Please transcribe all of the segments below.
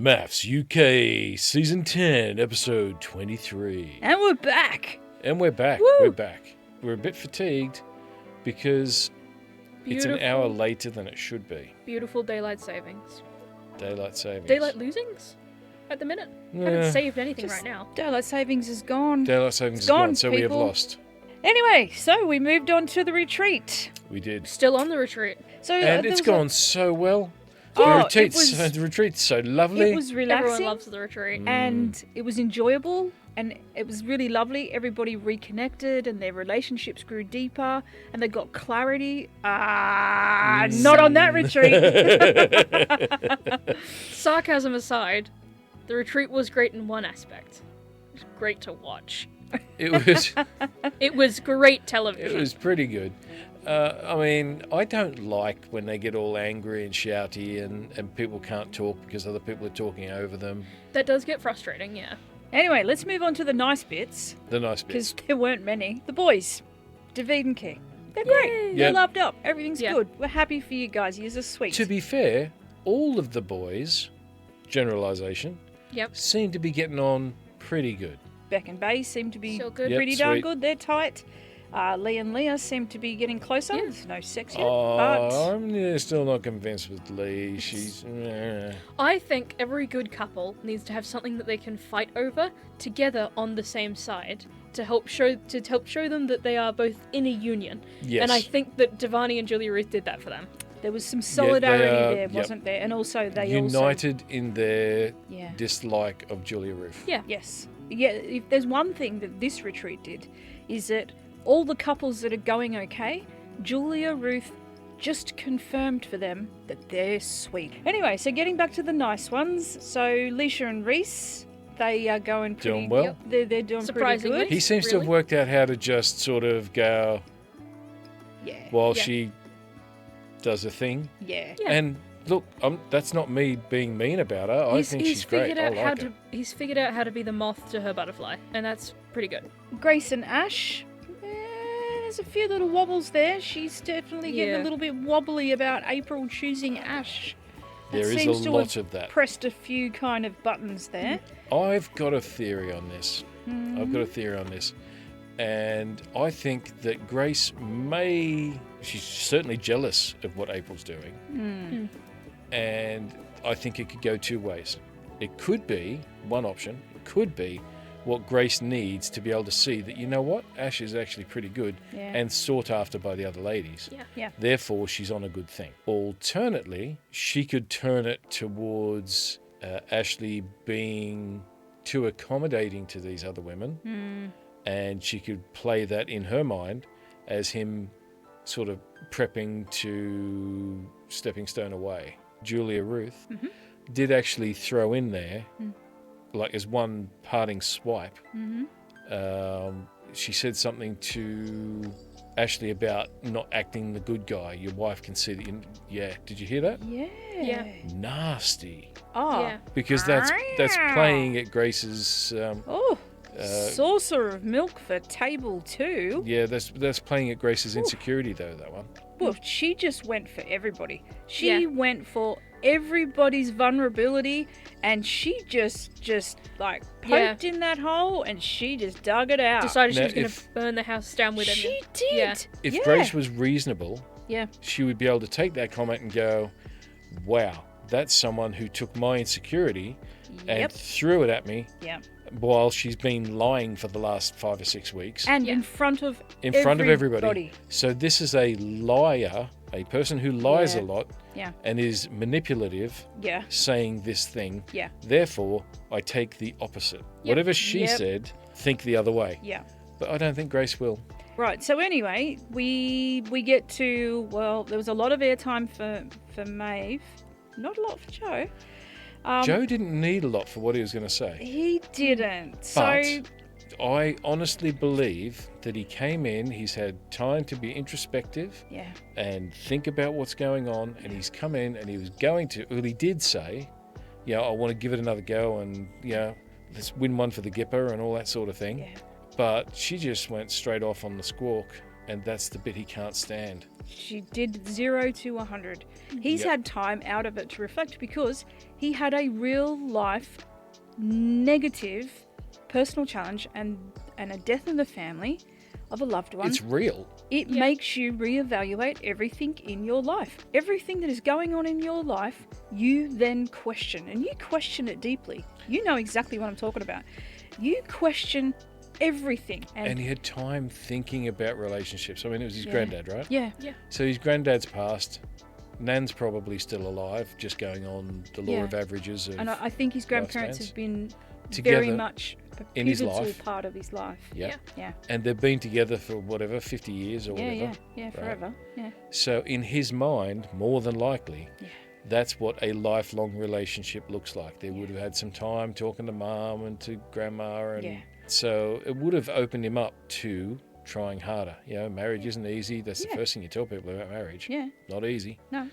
MAFS UK Season 10, Episode 23. And we're back. And we're back. Woo! We're back. We're a bit fatigued because it's an hour later than it should be. Beautiful daylight savings. Daylight savings. Daylight losings? At the minute. Haven't saved anything right now. Daylight savings is gone. Daylight savings is gone, gone, so we have people. lost. Anyway, so we moved on to the retreat. We did. Still on the retreat. So And there it's was a- gone so well. Oh, The retreat's so lovely. It was relaxing. Everyone loves the retreat. And it was enjoyable, and it was really lovely. Everybody reconnected, and their relationships grew deeper, and they got clarity. Not on that retreat. Sarcasm aside, the retreat was great in one aspect. It was great to watch. It was It was great television. it was pretty good. I mean, I don't like when they get all angry and shouty and people can't talk because other people are talking over them. That does get frustrating, yeah. Anyway, let's move on to the nice bits, The nice bits. because there weren't many. The boys, David and Keye. They're great. Yay. They're Yep. loved up. Everything's Yeah. good. We're happy for you guys. You're sweet. To be fair, all of the boys, generalisation, Yep. seem to be getting on pretty good. Beck and Bay seem to be So good. Yep. pretty darn sweet. good. They're tight. Lee and Leah seem to be getting closer. Yeah. There's no sex yet, Oh, but I'm still not convinced with Lee. She's... I think every good couple needs to have something that they can fight over together on the same side to help show them that they are both in a union. Yes. And I think that Davarni and Julia-Ruth did that for them. there was some solidarity are- there, yep. wasn't there? And also they United in their Yeah. dislike of Julia-Ruth. Yeah. Yes. Yeah, if there's one thing that this retreat did, is that all the couples that are going okay, Julia-Ruth just confirmed for them that they're sweet. Anyway, so getting back to the nice ones. So Leisha and Reese, they are going pretty Doing well. Yep, they're doing Surprisingly. pretty He good. seems to have Really? worked out how to just sort of go Yeah. while Yeah. she does a thing. Yeah. Yeah. And look, that's not me being mean about her. I think she's great. I like her. He's figured out how to be the moth to her butterfly, and that's pretty good. Grace and Ash, there's a few little wobbles there. She's definitely getting Yeah. a little bit wobbly about April choosing Ash. That There is seems a to lot have of that. pressed a few kind of buttons there. I've got a theory on this. And I think that Grace she's certainly jealous of what April's doing. And I think it could go two ways. It could be, one option, it could be what Grace needs to be able to see that, you know what, Ash is actually pretty good Yeah. and sought after by the other ladies. Yeah. Yeah. Therefore, she's on a good thing. Alternately, she could turn it towards Ashley being too accommodating to these other women, and she could play that in her mind as him sort of prepping to stepping stone away. Julia-Ruth did actually throw in there, like as one parting swipe, she said something to Ashley about not acting the good guy. Your wife can see that you... Yeah, did you hear that? Yeah. Yeah. Nasty. Oh. Yeah. Because that's playing at Grace's... Oh. Saucer of milk for table 2. yeah, that's playing at Grace's insecurity, though, that one. Well, she just went for everybody. She Yeah. went for everybody's vulnerability, and she just like poked in that hole, and she just dug it out. Decided she Now, was going to if- burn the house down with him. She did. Yeah. If Yeah. Grace was reasonable, Yeah. she would be able to take that comment and go, wow, that's someone who took my insecurity and Yep. threw it at me Yeah. while she's been lying for the last 5 or 6 weeks And Yeah. in front of in front of everybody. So this is a liar, a person who lies Yeah. a lot Yeah. and is manipulative, Yeah. saying this thing. Yeah. Therefore, I take the opposite. Whatever she Yep. said, think the other way. Yeah. But I don't think Grace will. Right. So anyway, we get to, well, there was a lot of airtime for Maeve, not a lot for Joe. Joe didn't need a lot for what he was going to say. He didn't. But So I honestly believe that he came in, he's had time to be introspective yeah. and think about what's going on, and he's come in and he was going to, well, he did say, yeah, I want to give it another go and, let's win one for the Gipper and all that sort of thing. Yeah. But she just went straight off on the squawk and that's the bit he can't stand. She did 0 to 100. He's Yep. had time out of it to reflect because he had a real life negative personal challenge and a death in the family of a loved one. It's real. It makes you reevaluate everything in your life. Everything that is going on in your life, you then question, and you question it deeply. You know exactly what I'm talking about. You question everything. And he had time thinking about relationships. I mean, it was his granddad, right? Yeah. So his granddad's passed. Nan's probably still alive, just going on the law of averages. And I think his grandparents lifespans. have been Together very much a in his pivotal life. part of his life. Yeah. Yeah. And they've been together for whatever, 50 years or whatever. Yeah, forever. Yeah. So in his mind, more than likely, that's what a lifelong relationship looks like. They would have had some time talking to mum and to grandma, and so it would have opened him up to trying harder. Marriage isn't easy. That's the first thing you tell people about marriage. Yeah. Not easy. No.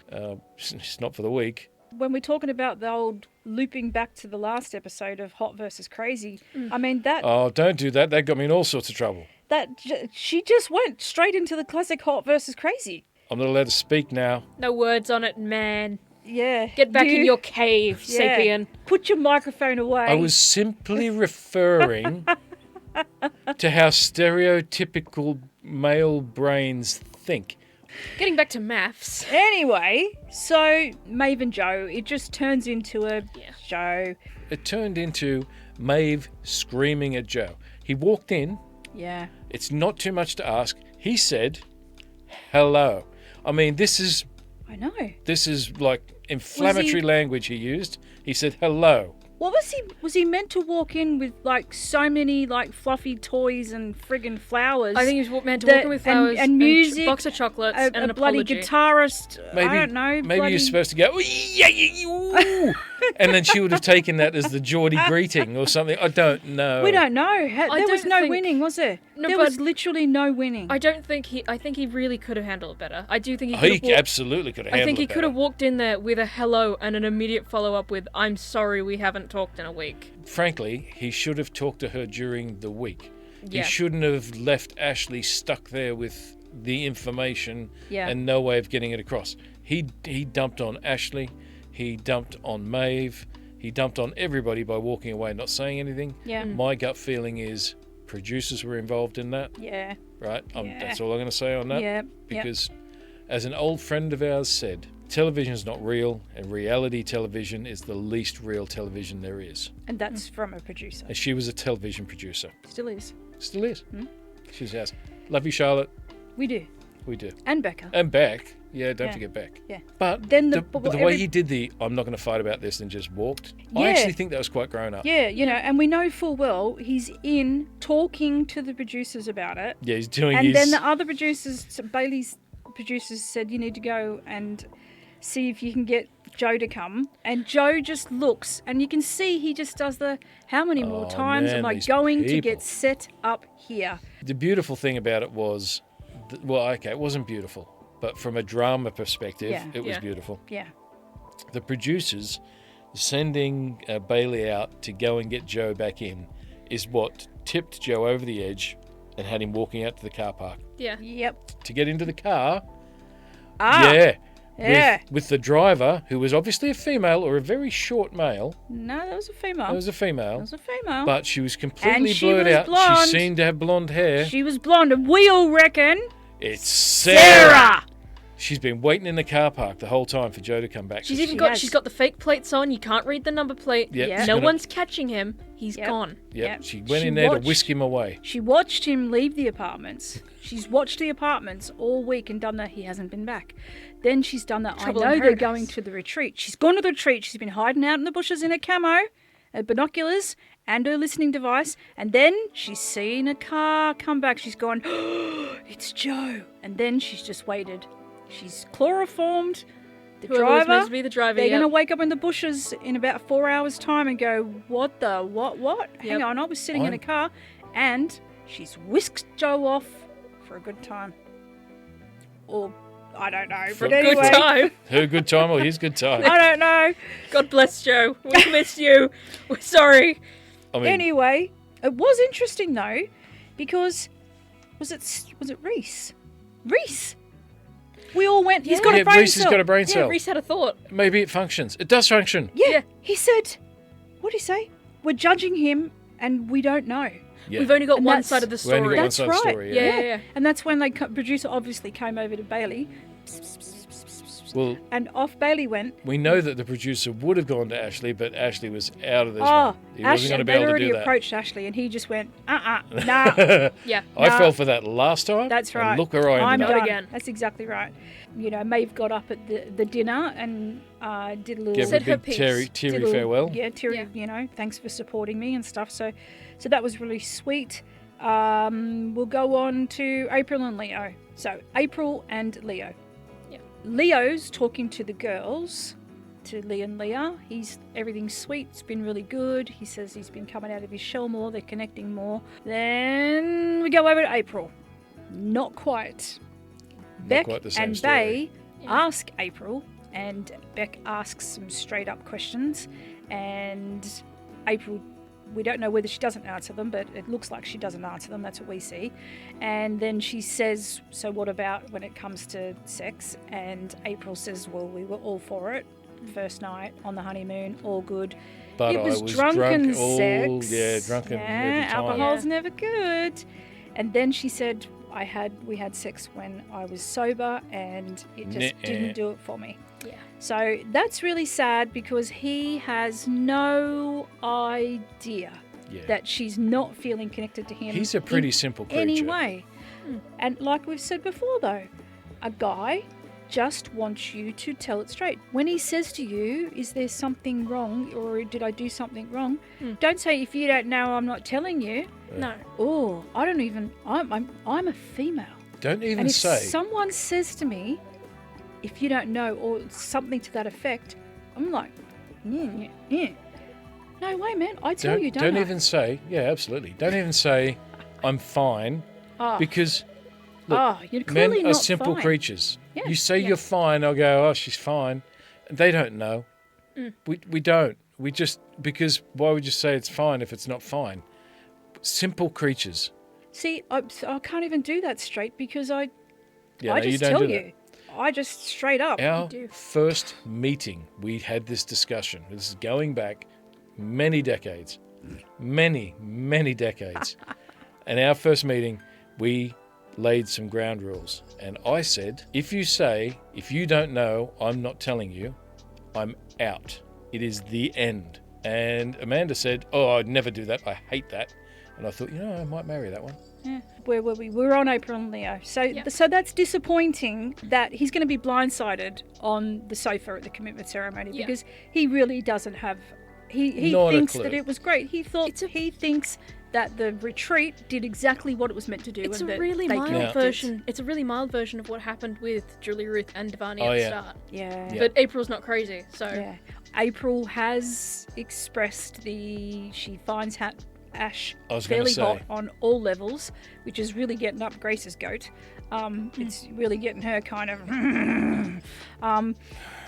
It's not for the weak. When we're talking about the old looping back to the last episode of Hot versus Crazy, I mean that Oh, don't do that. That got me in all sorts of trouble. she just went straight into the classic Hot versus Crazy. I'm not allowed to speak now. No words on it, man. Yeah. Get back in your cave, Sapien. Put your microphone away. I was simply referring to how stereotypical male brains think. Getting back to MAFS. Anyway, so Maeve and Joe, it just turns into a show. It turned into Maeve screaming at Joe. He walked in. Yeah. It's not too much to ask. He said, hello. I mean, this is like inflammatory language he used. He said, hello. What was he meant to walk in with like so many like fluffy toys and friggin' flowers? I think he was meant to walk in with flowers and music, a box of chocolates and an bloody apology. guitarist. Maybe, I don't know. Maybe you're supposed to go, ooh, and then she would have taken that as the Geordie greeting or something. I don't know. We don't know. There was no think- winning, was there? No, there but- was literally no winning. I think he really could have handled it better. I do think he Oh, could he have walked, absolutely could have I handled think he it could have better. walked in there with a hello and an immediate follow-up with, I'm sorry we haven't talked in a week. Frankly, he should have talked to her during the week. Yeah. He shouldn't have left Ashley stuck there with the information Yeah. and no way of getting it across. He dumped on Ashley. He dumped on Maeve. He dumped on everybody by walking away and not saying anything. Yeah. My gut feeling is producers were involved in that, Yeah. right? Yeah. That's all I'm going to say on that. Yeah. Because, as an old friend of ours said, television is not real, and reality television is the least real television there is. And that's from a producer. And she was a television producer. Still is. Still is. She's house. Love you, Charlotte. We do. We do. And Becca. And Beck. Yeah, don't Yeah. forget Beck. Yeah. But Then the way he did I'm not going to fight about this and just walked, I Yeah. actually think that was quite grown up. Yeah, and we know full well he's in talking to the producers about it. Yeah, he's doing And his... then the other producers, Bailey's producers, said you need to go and see if you can get Joe to come. And Joe just looks, and you can see he just does how many more Oh, times man, am I these going to people. get set up here? The beautiful thing about it was, it wasn't beautiful, but from a drama perspective, Yeah. it was Yeah. beautiful. Yeah. The producers sending Bailey out to go and get Joe back in is what tipped Joe over the edge and had him walking out to the car park. Yeah. Yep. To get into the car, Yeah. with the driver, who was obviously a female or a very short male. No, that was a female. It was a female. That was a female. But she was completely And she blurred was out. blonde. She seemed to have blonde hair. She was blonde, and we all reckon It's Sarah. Sarah. She's been waiting in the car park the whole time for Joe to come back. She's So even She got has. she's got the fake plates on. You can't read the number plate. Yep, Yeah. she's No gonna- one's catching him. He's Yep. gone. Yep, Yep. she went She in there watched- to whisk him away. She watched him leave the apartments. She's watched the apartments all week and done that. He hasn't been back. Then she's done that. Trouble I know in they're paradise. going to the retreat. She's gone to the retreat. She's been hiding out in the bushes in a camo, binoculars, and her listening device. And then she's seen a car come back. She's gone, oh, it's Joe. And then she's just waited. She's chloroformed. The Whoever was meant driver. to be the driver. They're Yep. going to wake up in the bushes in about 4 hours' time and go, what? Hang Yep. on, I was sitting in a car. And she's whisked Joe off for a good time. Or, I don't know. For But a good anyway, Time. Her good time or his good time? I don't know. God bless Joe. We miss you. We're sorry. I mean, Anyway, it was interesting though, because was it Reese Reese. We all went, he's got Yeah, a brain Reese has cell. got a brain Yeah, cell. Reese had a thought. Maybe it functions. It does function. Yeah, he said, what did he say? We're judging him and we don't know. Yeah. We've only got And one that's- side of the We only story. got one That's side of the right. story, yeah, yeah. And that's when the producer obviously came over to Bailey. Well, And off Bailey went. we know that the producer would have gone to Ashley, but Ashley was out of this Oh, one. He wasn't going to be they'd able to already do that. approached Ashley and he just went, nah. Yeah. I Nah. fell for that last time. That's and right. look where I I'm ended Not up. done. again. That's exactly right. You know, Maeve got up at the dinner and did a little... Gave her a Said her big piece. teary did a little- farewell. Yeah, teary, Yeah. you know, thanks for supporting me and stuff. So that was really sweet. We'll go on to April and Leo. So April and Leo. Yeah. Leo's talking to the girls, to Lee and Leah. Everything's sweet. It's been really good. He says he's been coming out of his shell more. They're connecting more. Then we go over to April. Not quite. Beck quite the same and story. Bay Yeah. ask April, and Beck asks some straight up questions, and April, we don't know whether she doesn't answer them, but it looks like she doesn't answer them. That's what we see. And then she says, so what about when it comes to sex? And April says, well, we were all for it. First night on the honeymoon, all good. But it was, I was drunken drunk. Oh, sex. yeah, drunken every time. Alcohol's Yeah. never good. And then she said, we had sex when I was sober, and it just Nuh-uh. didn't do it for me. Yeah. So that's really sad because he has no idea Yeah. that she's not feeling connected to him. He's a pretty in simple creature. any way. Hmm. And like we've said before, though, a guy just wants you to tell it straight. When he says to you, is there something wrong, or did I do something wrong? Hmm. Don't say, if you don't know, I'm not telling you. No. Oh, I don't even, I'm a female. Don't even And if say. someone says to me, if you don't know, or something to that effect, I'm like, yeah. No way, man. I tell you, don't I? even say. Yeah, absolutely. Don't even say, I'm fine, Oh, because look, you're clearly men are not simple fine. creatures. Yeah, You say yeah. you're fine, I'll go, oh, she's fine. They don't know. Mm. We don't. We just, because why would you say it's fine if it's not fine? Simple creatures. See, I can't even do that straight because I Yeah, no, you just don't tell do you. I just straight up. Our do. first meeting, we had this discussion. This is going back many decades. Many, many decades. And our first meeting, we laid some ground rules. And I said, if you don't know, I'm not telling you, I'm out. It is the end. And Amanda said, oh, I'd never do that. I hate that. And I thought, I might marry that one. Yeah. Where were we? We were on April and Leo. So, Yeah. so that's disappointing that he's going to be blindsided on the sofa at the commitment ceremony Yeah. because he really doesn't have. He Not a thinks clue. that it was great. He thinks that the retreat did exactly what it was meant to do. It's a and that really they mild connected. version. It's a really mild version of what happened with Julia-Ruth and Davarni Oh, at the yeah. start. Yeah. Yeah. But April's not crazy, so Yeah. April has expressed she finds Ash I was gonna fairly say. hot on all levels, which is really getting up Grace's goat. It's really getting her kind of. Anyway,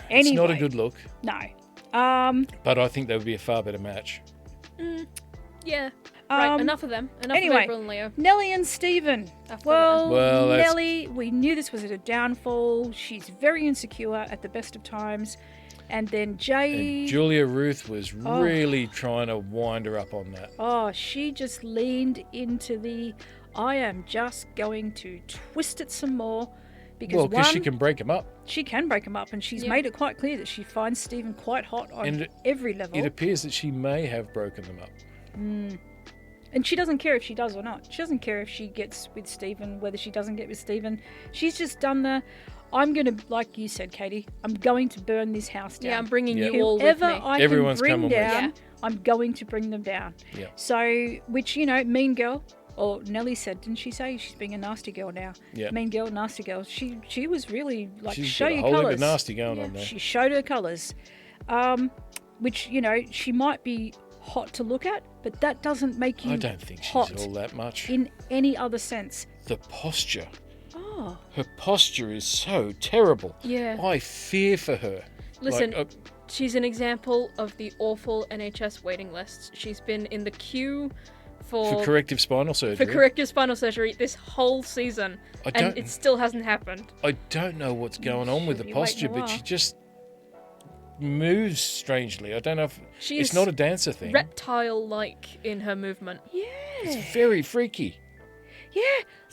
It's not a good look, No. but I think that would be a far better match. yeah. Right, Um, enough of them. Enough anyway. of April and Leo. Nellie and Stephen. After Well, Well, that's- Nellie, we knew this was a downfall. She's very insecure at the best of times. And then Jay. And Julia-Ruth was Oh. really trying to wind her up on that. Oh, she just leaned into I am just going to twist it some more. Because Well, because one, she can break them up. she can break them up, and she's Yeah. made it quite clear that she finds Stephen quite hot on And every level. It appears that she may have broken them up. And she doesn't care if she does or not. She doesn't care if she gets with Stephen, whether she doesn't get with Stephen. She's just done I'm going to, like you said, Katie, I'm going to burn this house down. Yeah, I'm bringing Yeah. you all with Whoever me. I Everyone's can bring coming with. down, Yeah. I'm going to bring them down. Yeah. So, which, Mean Girl, or Nellie said, didn't she say she's being a nasty girl now? Yeah. Mean Girl, nasty girl. She was really like, She's show got a your whole heap colours. of nasty going Yeah. on there. She showed her colours. Which, she might be hot to look at, but that doesn't make you I don't think she's hot all that much. in any other sense. The posture. Oh, Her posture is so terrible. Yeah. I fear for her. Listen, Like, she's an example of the awful NHS waiting lists. She's been in the queue For corrective spinal surgery. For corrective spinal surgery this whole season, and it still hasn't happened. I don't know what's going on with the posture, but she just moves strangely. I don't know if it's not a dancer thing. Reptile-like in her movement. Yeah. It's very freaky. Yeah,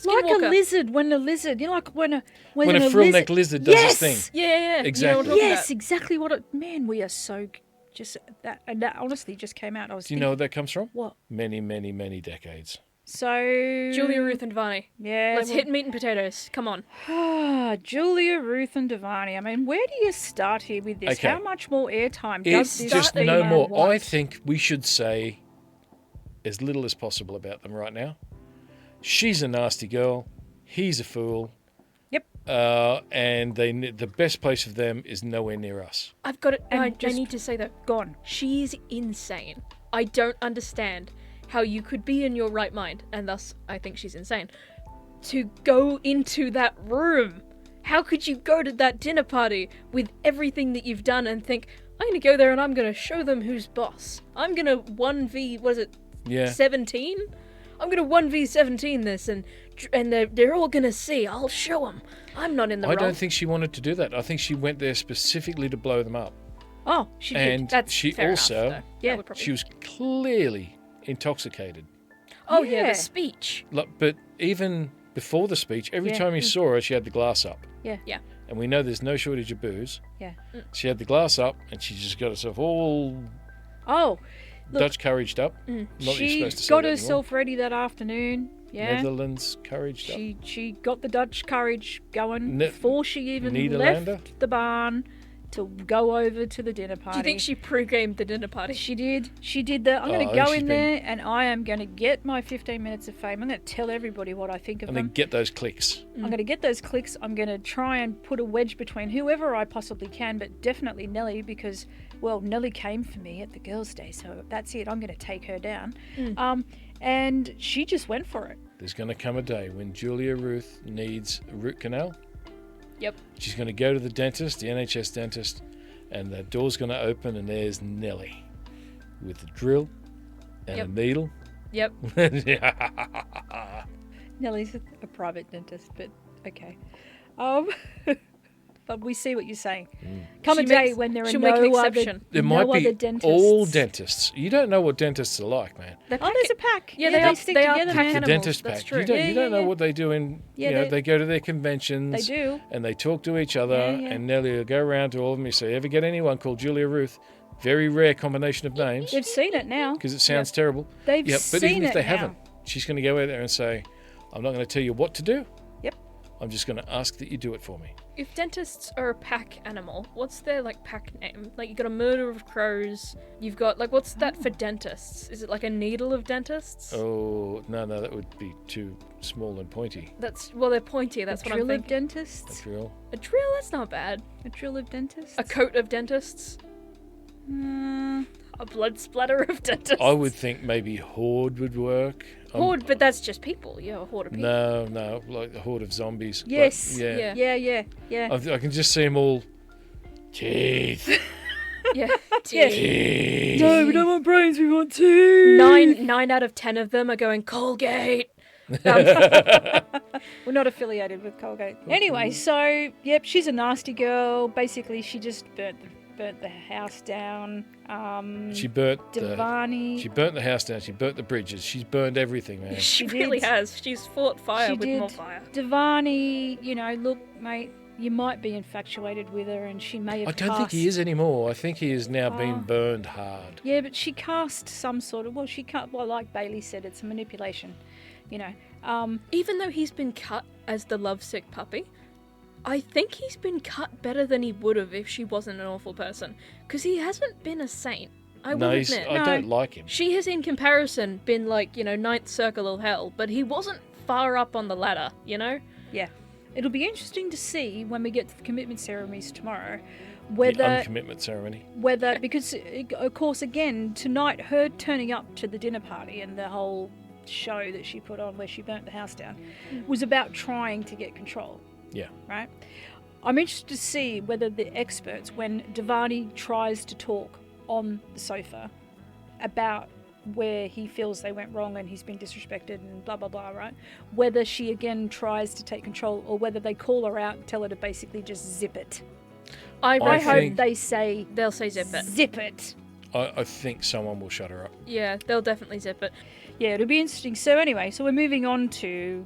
like Skinwalker. a lizard. When a lizard, you know, like when a frill-necked lizard does its thing. Yeah. Exactly. You know Yes, exactly what it. Man, we are so just that, and that honestly just came out. I was. Do you know where that comes from? What? Many, many, many decades. So Julia-Ruth and Davarni. Yeah. Let's hit meat and potatoes. Come on. Julia-Ruth and Davarni. I mean, where do you start here with this? Okay. How much more airtime It's does this just female no more. want? I think we should say as little as possible about them right now. She's a nasty girl. He's a fool. Yep. And the best place for them is nowhere near us. I've got it. And I just need to say though. gone. She's insane. I don't understand how you could be in your right mind, and thus I think she's insane, to go into that room. How could you go to that dinner party with everything that you've done and think, I'm going to go there and I'm going to show them who's boss. I'm going to 1v, what is it, Yeah. 17? I'm going to 1v17 this, and they're all going to see. I'll show them. I'm not in the I wrong. don't think she wanted to do that. I think she went there specifically to blow them up. Oh, she And did. That's she fair also, enough, though. That Yeah. would probably- she was clearly intoxicated. Oh yeah, Yeah. the speech. But even before the speech, every Yeah. time you saw her, she had the glass up. Yeah. Yeah. And we know there's no shortage of booze. Yeah. She had the glass up, and she just got herself all Oh, look, Dutch couraged up. Not that you're she supposed to say got that herself ready that afternoon. Yeah. Netherlands couraged up. She got the Dutch courage going Ne- before she even Nederlander? left the barn to go over to the dinner Do party. you think she pre-gamed the dinner party? She did. She did that. I'm going Oh, to go she's in been- there and I am going to get my 15 minutes of fame. I'm going to tell everybody what I think of And then them. get those clicks. I'm going to get those clicks. I'm going to try and put a wedge between whoever I possibly can, but definitely Nellie because, well, Nellie came for me at the girls' day, so that's it. I'm going to take her down. And she just went for it. There's going to come a day when Julia-Ruth needs a root canal. Yep. She's going to go to the dentist, the NHS dentist, and the door's going to open and there's Nellie with a drill and Yep. a needle. Yep. Nellie's a private dentist, but okay. But we see what you're saying. Come She a day makes- when there are she'll make an no other, exception. There no might other be dentists. all dentists. You don't know what dentists are like, man. They're Oh, there's a pack. Yeah, they they stick are together, pack man. The animals, dentist that's pack. true. You don't, Yeah, you don't yeah, know yeah. what they do in. Yeah, you know, they- they go to their conventions. They do. And they talk to each other. Yeah, yeah. And Nellie will go around to all of them. You say, ever get anyone called Julia-Ruth? Very rare combination of names They've seen it now. because it sounds terrible. They've Yeah, but seen even if it they now. haven't, she's going to go out there and say, I'm not going to tell you what to do. Yep. I'm just going to ask that you do it for me. If dentists are a pack animal, what's their pack name? Like you got a murder of crows. You've got what's that for dentists? Is it like a needle of dentists? Oh, no, that would be too small and pointy. They're pointy. That's a what I'm drill of thinking. dentists. Drill. A drill? That's not bad. A drill of dentists. A coat of dentists. Mm, A blood splatter of dentists. I would think maybe horde would work. Horde, but that's just people. Yeah, a horde of people. No, like a horde of zombies. yes. Like, yeah. Yeah. I can just see them all. Teeth. Yeah. Teeth. No, we don't want brains. We want two. 9 out of 10 of them are going Colgate. We're not affiliated with Colgate. Anyway, so yep, she's a nasty girl. Basically, she just burnt the house down. She burnt Davarni. She burnt the house down. She burnt the bridges. She's burned everything, man. She She really did. has. She's fought fire She with did. more fire. Davarni, look, mate, you might be infatuated with her, and she may have. I don't think he is anymore. I think he has now been Oh. burned hard. Yeah, but she cast some sort of. Well, she can't. Well, like Bailey said, it's a manipulation. Even though he's been cut as the lovesick puppy, I think he's been cut better than he would have if she wasn't an awful person. Because he hasn't been a saint. I No, will he's, admit. I don't like him. She has, in comparison, been ninth circle of hell, but he wasn't far up on the ladder, Yeah, it'll be interesting to see when we get to the commitment ceremonies tomorrow, The whether uncommitment ceremony. because of course again tonight her turning up to the dinner party and the whole show that she put on where she burnt the house down was about trying to get control. Yeah. Right? I'm interested to see whether the experts, when Davarni tries to talk on the sofa about where he feels they went wrong and he's been disrespected and blah, blah, blah, right? Whether she again tries to take control or whether they call her out and tell her to basically just zip it. I I hope think- they say, they'll say zip it. zip it. I think someone will shut her up. Yeah, they'll definitely zip it. Yeah, it'll be interesting. So anyway, so we're moving on to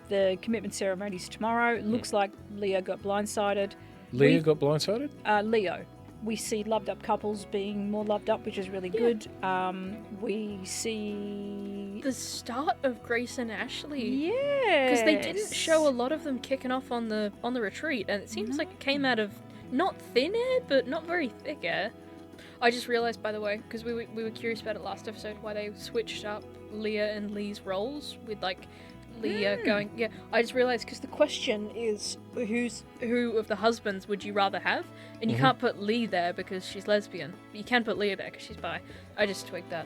the commitment ceremonies tomorrow. It looks like Leo got blindsided. Leah got blindsided? Leo. We see loved up couples being more loved up, which is really good. We see... The start of Grace and Ashley. Yeah. Because they didn't show a lot of them kicking off on the retreat, and it seems like it came out of not thin air, but not very thick air. I just realised, by the way, because we were curious about it last episode, why they switched up Leah and Lee's roles with like Leah going. Yeah, I just realised because the question is who of the husbands would you rather have, and you can't put Lee there because she's lesbian. But you can put Leah there because she's bi. I just twigged that.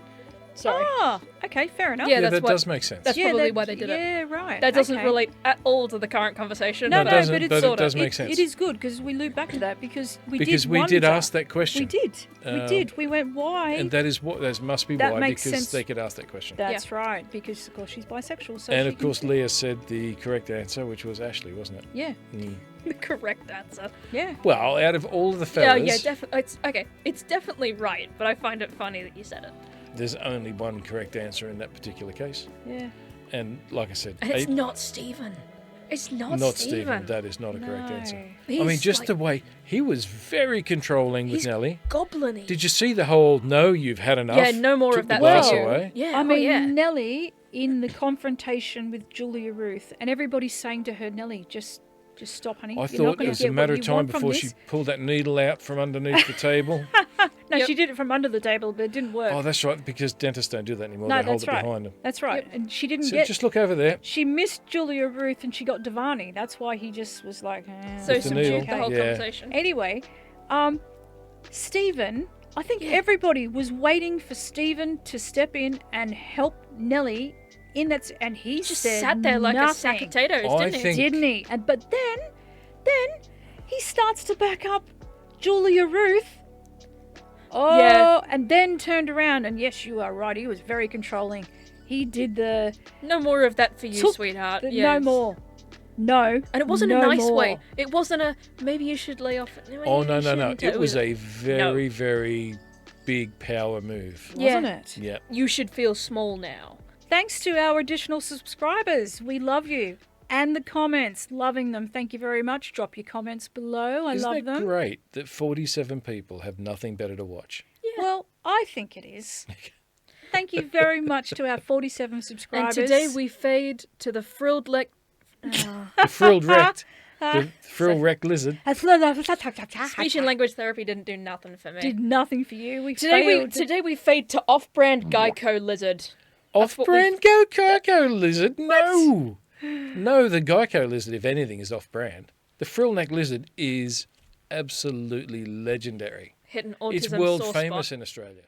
Sorry. Ah, okay, fair enough. Yeah, Yeah, that's that what- does make sense. That's probably why they did it. Yeah, right. That doesn't okay. relate at all to the current conversation. No, No, it no, doesn't, but it's but it sort does of. make sense. It is good because we loop back to that because we Because did we did wonder. ask that question. We did. We did. We went, why? And that must be That why, makes because sense. they could ask that question. That's right, because of course she's bisexual. So And she of course, can... Leah said the correct answer, which was Ashley, wasn't it? Yeah, The correct answer. yeah. Well, out of all of the Yeah, fellas, yeah, definitely. It's okay. It's definitely right, but I find it funny that you said it. there's only one correct answer in that particular case. Yeah. And like I said, And it's not Stephen. It's not not Stephen. Stephen. That is not a correct No. answer. He's I mean, just like, the way he was very controlling with he's Nellie. goblin-y. Did you see the whole "No, you've had enough"? Yeah, no more took of that. the glass for you. away. Yeah, I mean, yeah. Nellie in the confrontation with Julia-Ruth, and everybody's saying to her, Nellie, just stop, honey. I You're not thought it gonna was get a what matter of you time want from before this." she pulled that needle out from underneath the table. No, Yep. she did it from under the table, but it didn't work. Oh, that's right, because dentists don't do that anymore. no, They hold that's it right. behind them. That's right. And she didn't So get. just look over there. She missed Julia-Ruth, and she got Davarni. That's why he just was like. So With the needle. subdued the whole Yeah. conversation. Anyway, Stephen, I think Yeah. everybody was waiting for Stephen to step in and help Nellie in that, and he Just said sat there like nothing, a sack of potatoes, I didn't he? think- didn't he? And but then he starts to back up Julia-Ruth. Oh, Yeah. and then turned around, and yes, you are right. He was very controlling. He did the No more of that for you, Took sweetheart. no Yes. more, no, And it wasn't no a nice more. way. It wasn't a maybe you should lay off. Maybe Oh, you no. shouldn't." It was a very, very big power move. Yeah. Wasn't it? Yeah. You should feel small now. Thanks to our additional subscribers. We love you. And the comments. Loving them. Thank you very much. Drop your comments below. I Isn't love it them. great that 47 people have nothing better to watch? Well, I think it is. Thank you very much to our 47 And subscribers. today we fade to the frilled The frilled wrecked. The frill wrecked lizard. speech and language therapy didn't do nothing for me. did nothing for you. We Today failed. today we fade to off-brand Geico lizard. That's what we- Off-brand Geico lizard? No. No, the Geico lizard, if anything, is off-brand. The frill neck lizard is absolutely legendary. Hit an autism It's world sore famous spot. in Australia.